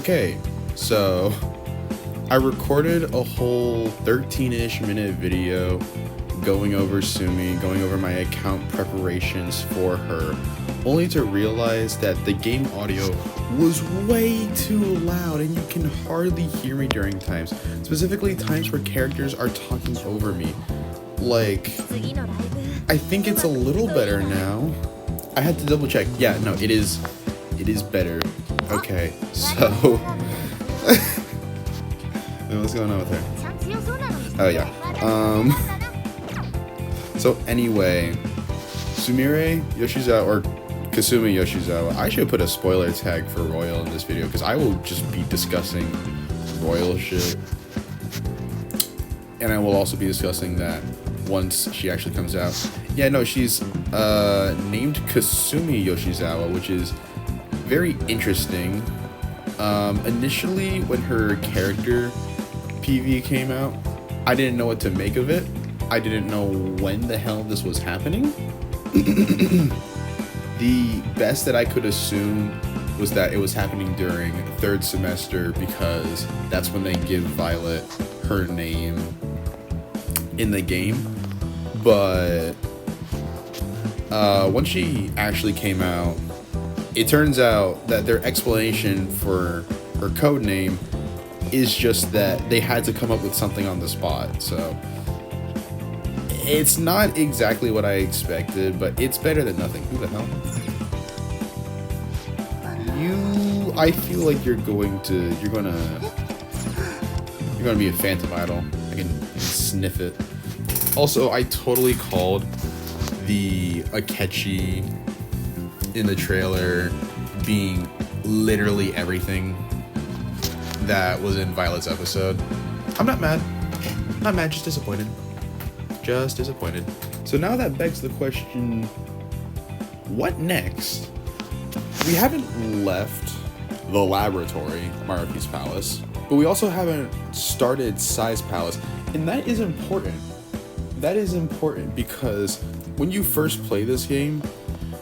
Okay, so I recorded a whole 13-ish minute video going over Sumi, going over my account preparations for her, only to realize that the game audio was way too loud and you can hardly hear me during times, specifically times where characters are talking over me. Like, I think it's a little better now. I had to double check. Yeah, no, it is better. Okay, so what's going on with her? Oh yeah. So anyway, Sumire Yoshizawa, or Kasumi Yoshizawa. I should put a spoiler tag for Royal in this video because I will just be discussing Royal shit, and I will also be discussing that once she actually comes out. Yeah, no, she's named Kasumi Yoshizawa, which is very interesting. Initially, when her character PV came out, I didn't know what to make of it. I didn't know when the hell this was happening. The best that I could assume was that it was happening during third semester because that's when they give Violet her name in the game. But when she actually came out, it turns out that their explanation for her code name is just that they had to come up with something on the spot. So it's not exactly what I expected, but it's better than nothing. Who the hell? I feel like you're gonna be a Phantom Idol. I can sniff it. Also, I totally called the Akechi in the trailer being literally everything that was in Violet's episode. I'm not mad. Not mad, just disappointed. Just disappointed. So now that begs the question, what next? We haven't left the laboratory, Maruki's Palace, but we also haven't started Sai's Palace, and that is important. That is important because when you first play this game,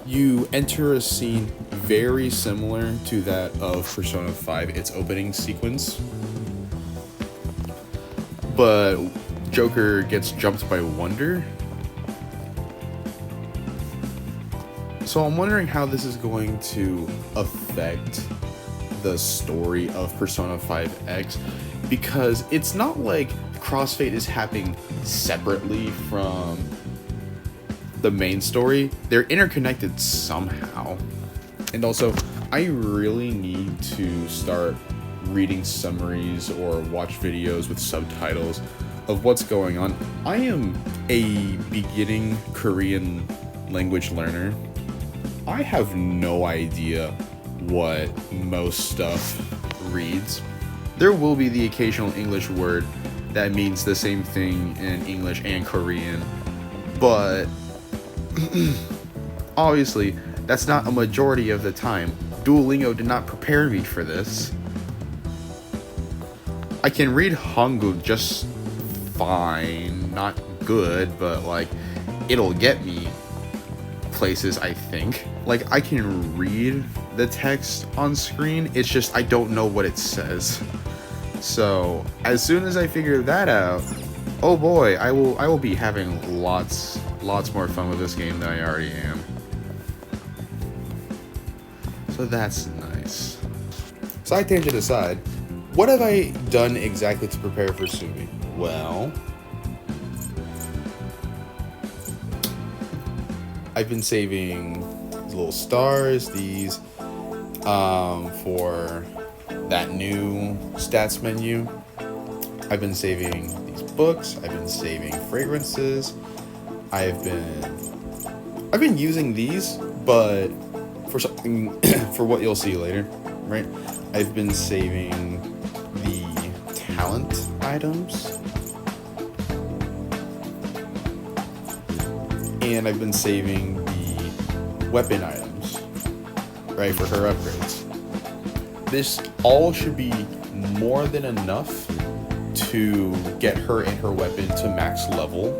you enter a scene very similar to that of Persona 5, its opening sequence. But Joker gets jumped by Wonder. So I'm wondering how this is going to affect the story of Persona 5X, because it's not like Crossfade is happening separately from the main story. They're interconnected somehow. And also, I really need to start reading summaries or watch videos with subtitles of what's going on. I am a beginning Korean language learner. I have no idea what most stuff reads. There will be the occasional English word that means the same thing in English and Korean, but obviously that's not a majority of the time. Duolingo did not prepare me for this. I can read Hangul just fine, not good, but like it'll get me places, I think. Like, I can read the text on screen, it's just I don't know what it says. So as soon as I figure that out, oh boy, I will be having lots more fun with this game than I already am. So that's nice. Side tangent aside, what have I done exactly to prepare for Sumi? Well, I've been saving these little stars, these for that new stats menu. I've been saving these books, I've been saving fragrances, I've been using these, but for something for what you'll see later, right? I've been saving the talent items, and I've been saving the weapon items, right, for her upgrades. This all should be more than enough to get her and her weapon to max level.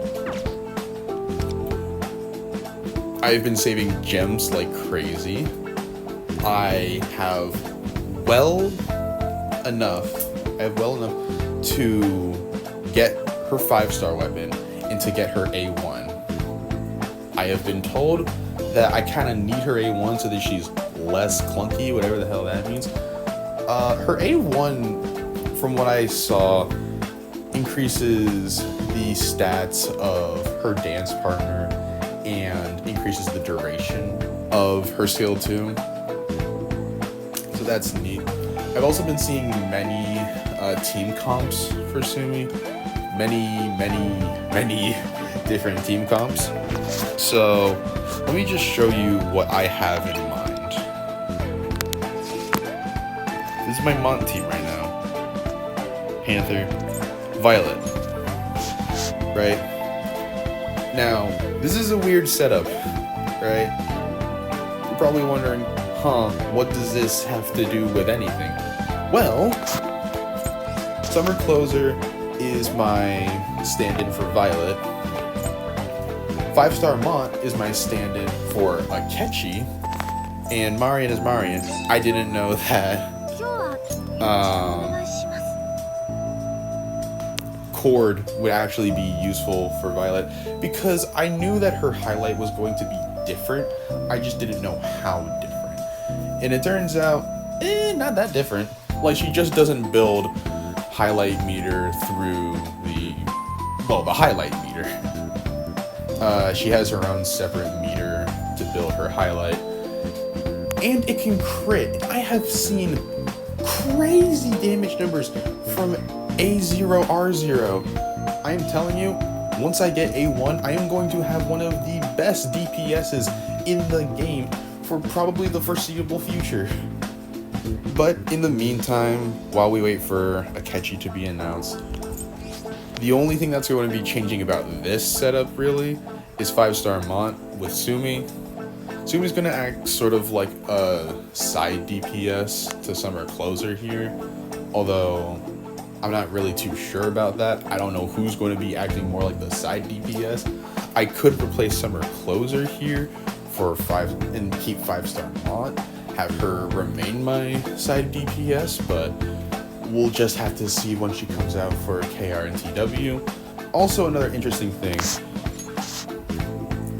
I've been saving gems like crazy. I have well enough, I have well enough to get her 5-star weapon and to get her A1. I have been told that I kind of need her A1 so that she's less clunky, whatever the hell that means. Her A1, from what I saw, increases the stats of her dance partner and increases the duration of her skill too. So that's neat. I've also been seeing many team comps for Sumi. Many different team comps. So let me just show you what I have in mind. This is my Mont team right now. Panther, Violet. Right? Now, this is a weird setup, right? You're probably wondering, what does this have to do with anything? Well, Summer Closer is my stand-in for Violet. 5-star Mont is my stand-in for Akechi. And Marian is Marian. I didn't know that Cord would actually be useful for Violet, because I knew that her highlight was going to be different. I just didn't know how different. And it turns out, not that different. Like, she just doesn't build highlight meter through the highlight meter. She has her own separate meter to build her highlight. And it can crit. I have seen crazy damage numbers from A0, R0. I am telling you, once I get A1, I am going to have one of the best DPSs in the game for probably the foreseeable future. But in the meantime, while we wait for Akechi to be announced, the only thing that's going to be changing about this setup, really, is 5-star Mont with Sumi. Sumi's going to act sort of like a side DPS to Summer Closer here, although I'm not really too sure about that. I don't know who's going to be acting more like the side DPS. I could replace Summer Closer here for 5 and keep 5-star Mont, have her remain my side DPS, but we'll just have to see when she comes out for KR and TW. Also, another interesting thing,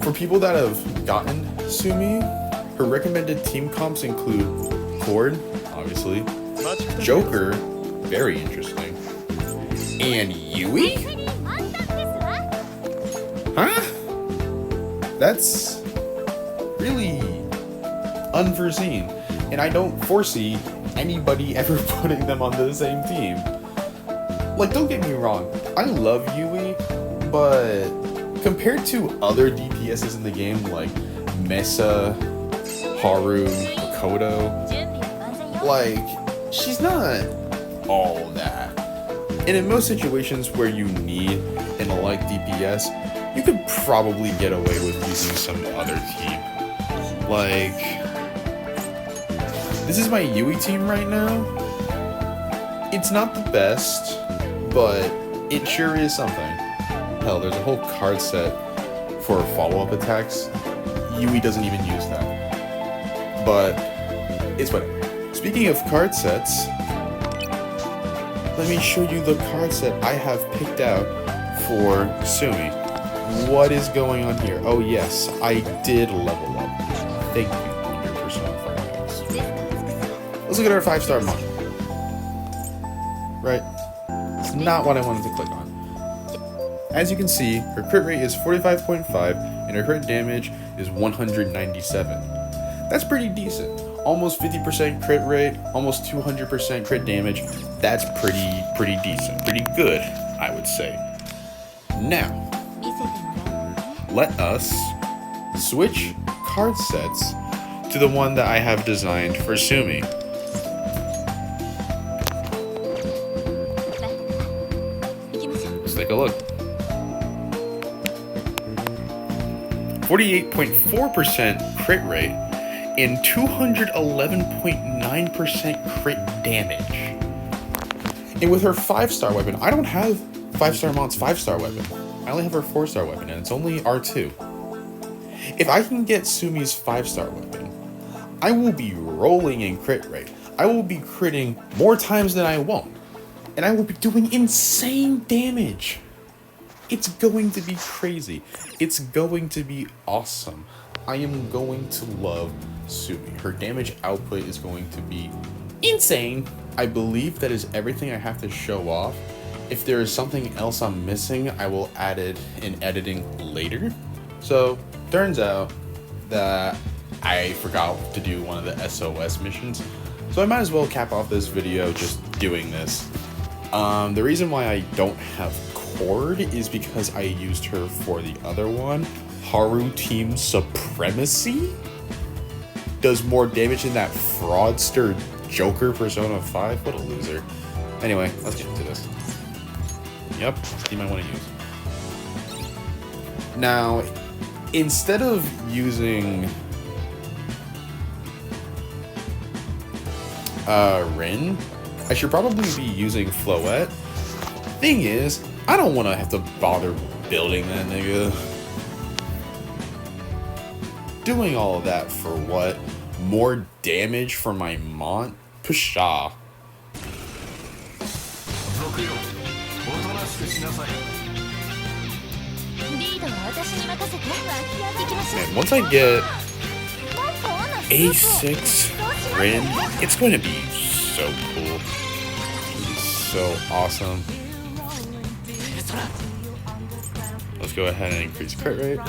for people that have gotten Sumi, her recommended team comps include Cord, obviously, Joker, very interesting, and Yui? Huh? That's really unforeseen, and I don't foresee anybody ever putting them on the same team. Like, don't get me wrong, I love Yui, but compared to other DPSs in the game like Mesa, Haru, Makoto, like, she's not all that. And in most situations where you need an elite DPS, you could probably get away with using some other team. Like, this is my Yui team right now. It's not the best, but it sure is something. Hell, there's a whole card set for follow-up attacks. Yui doesn't even use that. But it's whatever. Speaking of card sets, let me show you the card set I have picked out for Sumi. What is going on here? Oh yes, I did level up. Thank you, Wonder Persona 5X. Let's look at our 5-star Mont. Right? It's not what I wanted to click on. As you can see, her crit rate is 45.5 and her crit damage is 197. That's pretty decent. Almost 50% crit rate, almost 200% crit damage. That's pretty decent. Pretty good, I would say. Now, let us switch card sets to the one that I have designed for Sumi. Let's take a look. 48.4% crit rate and 211.9% crit damage. And with her 5-star weapon, I don't have 5-star Mont's 5-star weapon. I only have her 4-star weapon, and it's only R2. If I can get Sumi's 5-star weapon, I will be rolling in crit rate. I will be critting more times than I won't. And I will be doing insane damage. It's going to be crazy. It's going to be awesome. I am going to love Sumi. Her damage output is going to be insane. I believe that is everything I have to show off. If there is something else I'm missing, I will add it in editing later. So, turns out that I forgot to do one of the SOS missions. So I might as well cap off this video just doing this. The reason why I don't have Cord is because I used her for the other one. Haru Team Supremacy does more damage than that fraudster Joker Persona 5. What a loser. Anyway, let's get into this. Yep, team I want to use. Now, instead of using Rin, I should probably be using Floette. Thing is, I don't want to have to bother building that nigga. Doing all of that for what? More damage for my Mont? Pshaw. Man, once I get A6 Rin, it's going to be so cool. It's going to be so awesome. Let's go ahead and increase crit rate.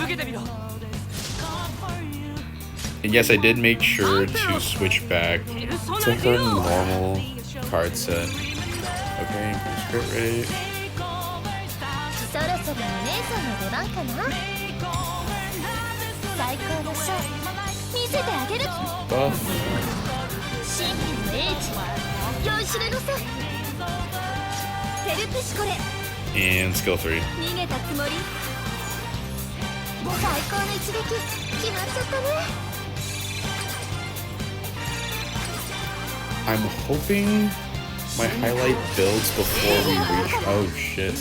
And yes, I did make sure to switch back to her normal card set. Okay, increase crit rate. Buff. And skill 3. I'm hoping my highlight builds before we reach. Oh shit.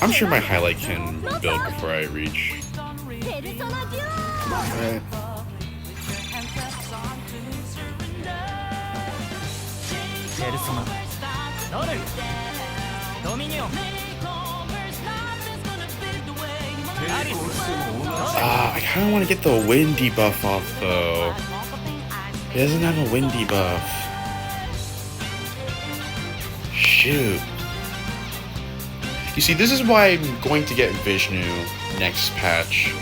I'm sure my highlight can build before I reach. Alright. I kind of want to get the wind debuff off though. He doesn't have a wind debuff. Shoot. You see, this is why I'm going to get Vishnu next patch.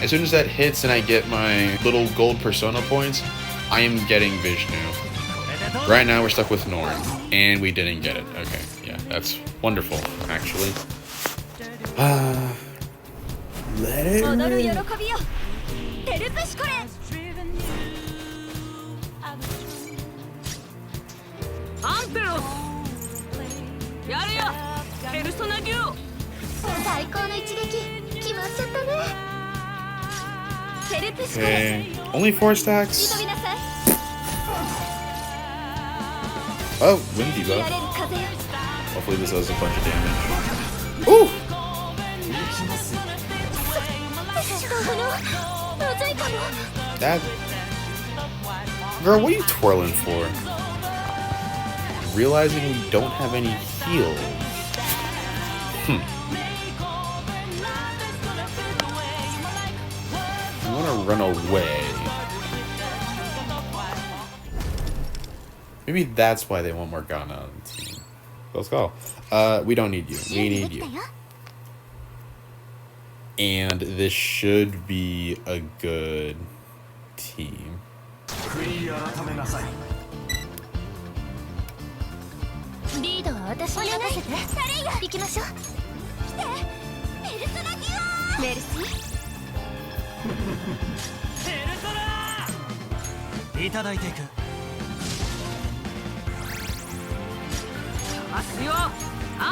As soon as that hits and I get my little gold persona points, I am getting Vishnu. Right now we're stuck with Norn, and we didn't get it. Okay, yeah, that's wonderful, actually. Let it rip. Okay, only 4 stacks. Oh, wind debuff. Hopefully this does a bunch of damage. Ooh! That... Girl, what are you twirling for? Realizing we don't have any heals. I want to run away. Maybe that's why they want Morgana on the team. Let's go. We don't need you. We need you. And this should be a good team.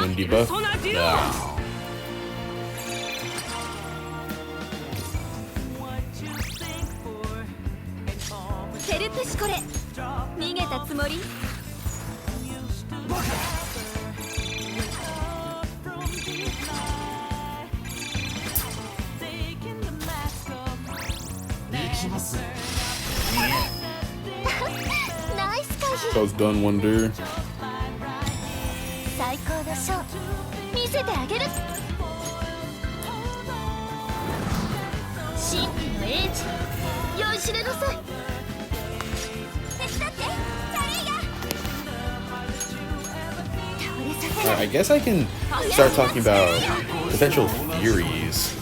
Wind debuff? Nah. That was done, Wonder. 最高のショー見せてあげる。神秘の英知酔いしれなさい。手伝ってチャリーが。 I guess I can start talking about potential theories.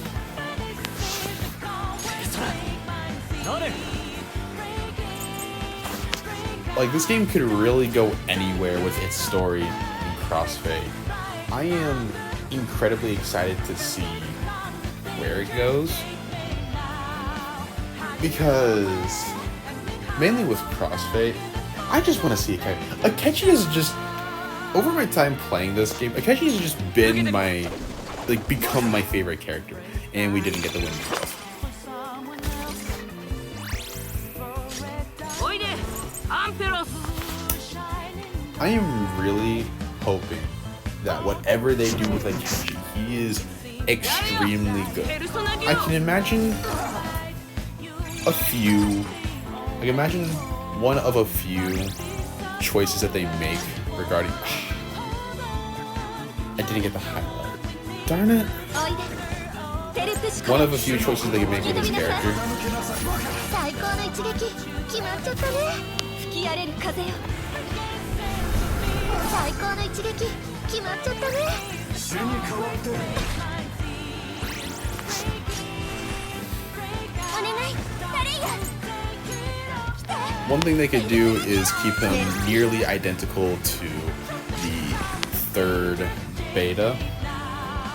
Like, this game could really go anywhere with its story in Crossfade. I am incredibly excited to see where it goes. Because, mainly with Crossfade, I just want to see Akechi is just... Over my time playing this game, Akechi has just been my... Like, become my favorite character. And we didn't get the win. I am really hoping that whatever they do with Akechi, he is extremely good. I can imagine a few... I can imagine one of a few choices that they make regarding... I didn't get the highlight. Darn it. One of a few choices they can make with his character. One thing they could do is keep him nearly identical to the third beta,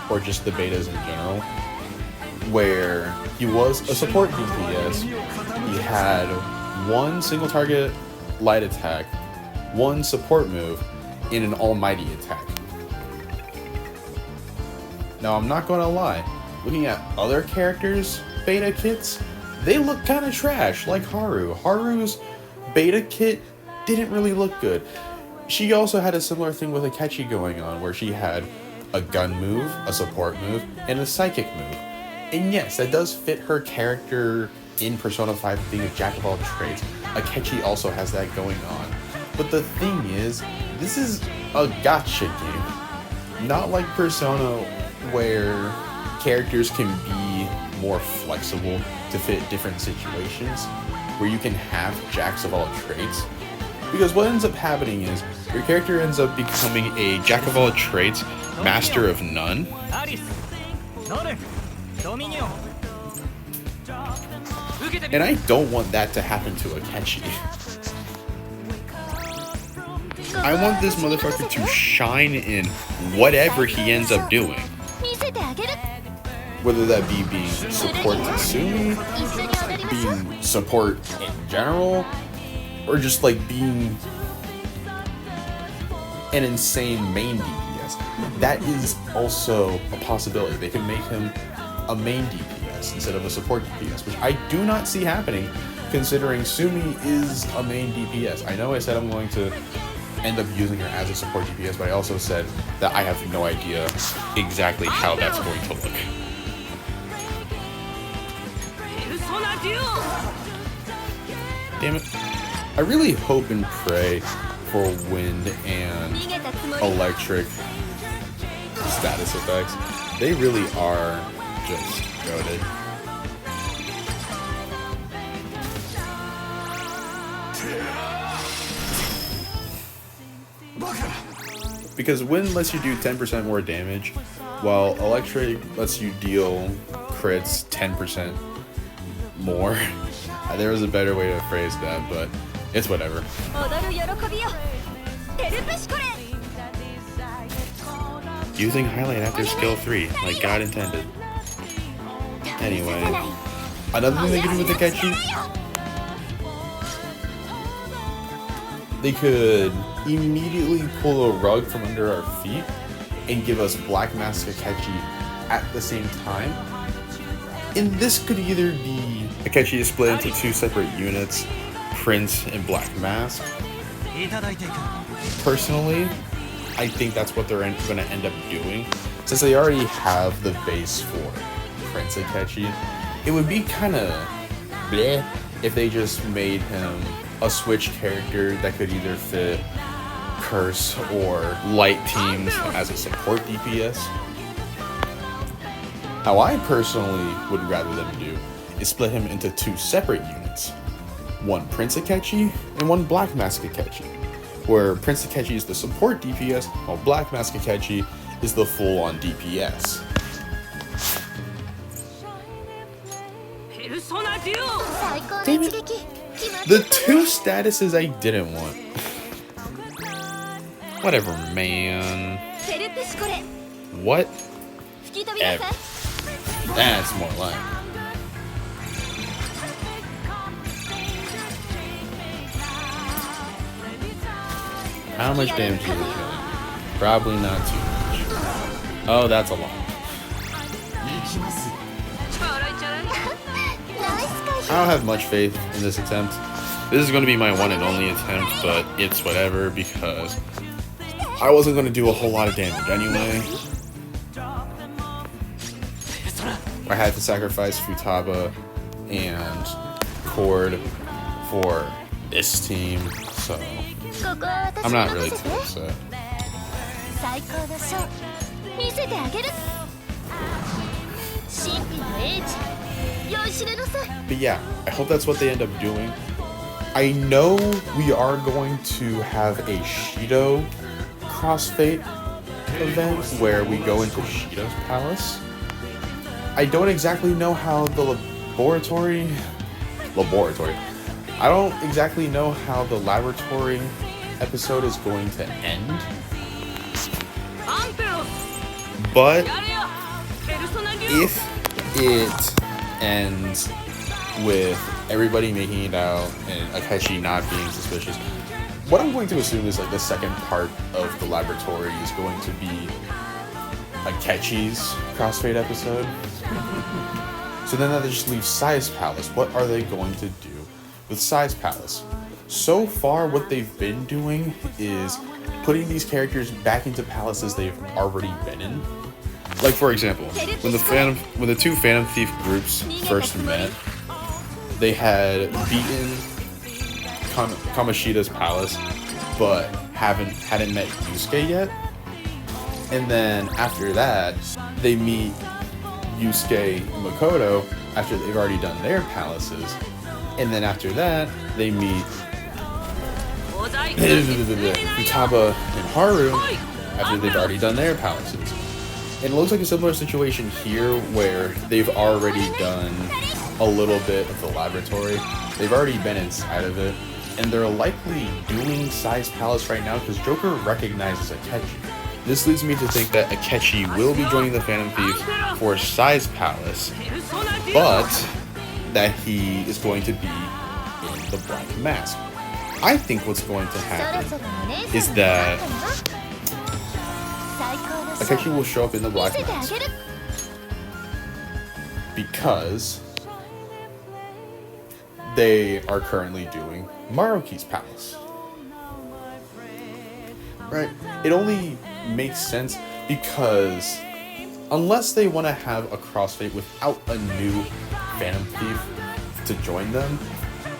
or just the betas in general, where he was a support DPS. He had one single target light attack, one support move, and an almighty attack. Now, I'm not gonna lie, looking at other characters' beta kits, they look kind of trash, like Haru. Haru's beta kit didn't really look good. She also had a similar thing with Akechi going on, where she had a gun move, a support move, and a psychic move. And yes, that does fit her character in Persona 5 being a jack of all trades. Akechi also has that going on. But the thing is, this is a gacha game. Not like Persona, where characters can be more flexible to fit different situations, where you can have jacks of all trades. Because what ends up happening is, your character ends up becoming a jack of all trades, master of none. And I don't want that to happen to Akechi. I want this motherfucker to shine in whatever he ends up doing. Whether that be being support Kasumi, being support in general, or just like being an insane main DPS. That is also a possibility. They can make him a main DPS instead of a support DPS, which I do not see happening, considering Sumi is a main DPS. I know I said I'm going to end up using her as a support DPS, but I also said that I have no idea exactly how that's going to look. Damn it. I really hope and pray for wind and electric status effects. They really are just goated. Because wind lets you do 10% more damage, while electric lets you deal crits 10% more. There was a better way to phrase that, but it's whatever. Using highlight after skill 3, like God intended. Anyway, another thing they could do with Akechi, they could immediately pull a rug from under our feet and give us Black Mask Akechi at the same time. And this could either be Akechi is split into two separate units, Prince and Black Mask. Personally, I think that's what they're going to end up doing. Since they already have the base for Prince Akechi, it would be kind of bleh if they just made him a switch character that could either fit Curse or Light teams as a support DPS. How I personally would rather them do is split him into 2 separate units. One Prince Akechi and one Black Mask Akechi, where Prince Akechi is the support DPS while Black Mask Akechi is the full-on DPS. Damn it. The 2 statuses I didn't want. Whatever, man. What? Ever. That's more like. How much damage is it doing? Probably not too much. Oh, that's a lot. I don't have much faith in this attempt. This is going to be my one and only attempt, but it's whatever because I wasn't going to do a whole lot of damage anyway. I had to sacrifice Futaba and Cord for this team, so I'm not really too upset. But yeah, I hope that's what they end up doing. I know we are going to have a Shido Crossfade event where we go into Shido's palace. I don't exactly know how the laboratory. I don't exactly know how the laboratory episode is going to end. But if it ends with everybody making it out and Akechi not being suspicious, what I'm going to assume is like the second part of the laboratory is going to be Akechi's Crossfade episode. So then that just leaves Sai's Palace. What are they going to do with Sai's Palace? So far, what they've been doing is putting these characters back into palaces they've already been in. Like for example, when the 2 Phantom Thief groups first met, they had beaten Kamoshida's palace, but hadn't met Yusuke yet. And then after that, they meet Yusuke and Makoto after they've already done their palaces. And then after that, they meet Futaba and Haru after they've already done their palaces. And it looks like a similar situation here where they've already done a little bit of the laboratory. They've already been inside of it. And they're likely doing Sai's Palace right now because Joker recognizes Akechi. This leads me to think that Akechi will be joining the Phantom Thieves for Sai's Palace, but that he is going to be in the Black Mask. I think what's going to happen is that Akechi will show up in the Black Mask because they are currently doing Maruki's Palace. Right? It only makes sense because unless they want to have a crossfade without a new Phantom Thief to join them,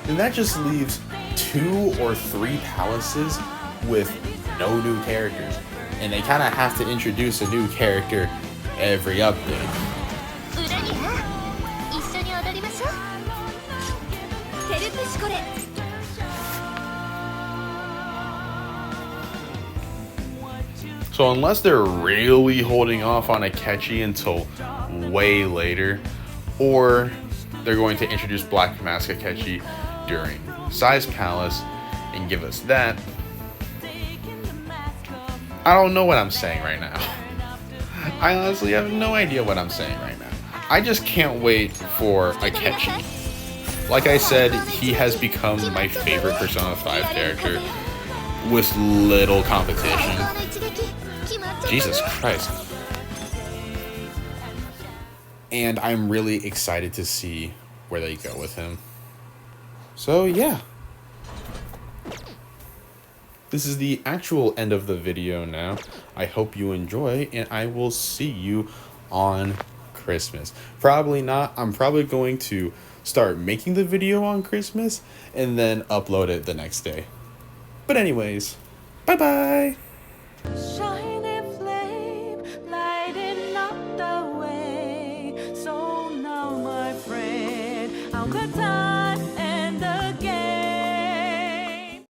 then that just leaves 2 or 3 palaces with no new characters. And they kind of have to introduce a new character every update. So unless they're really holding off on Akechi until way later, or they're going to introduce Black Mask Akechi during Sai's Palace and give us that, I don't know what I'm saying right now. I honestly have no idea what I'm saying right now. I just can't wait for Akechi. Like I said, he has become my favorite Persona 5 character with little competition. Jesus Christ. And I'm really excited to see where they go with him. So yeah. This is the actual end of the video now. I hope you enjoy, and I will see you on Christmas. Probably not. I'm probably going to start making the video on Christmas and then upload it the next day. But anyways, bye bye!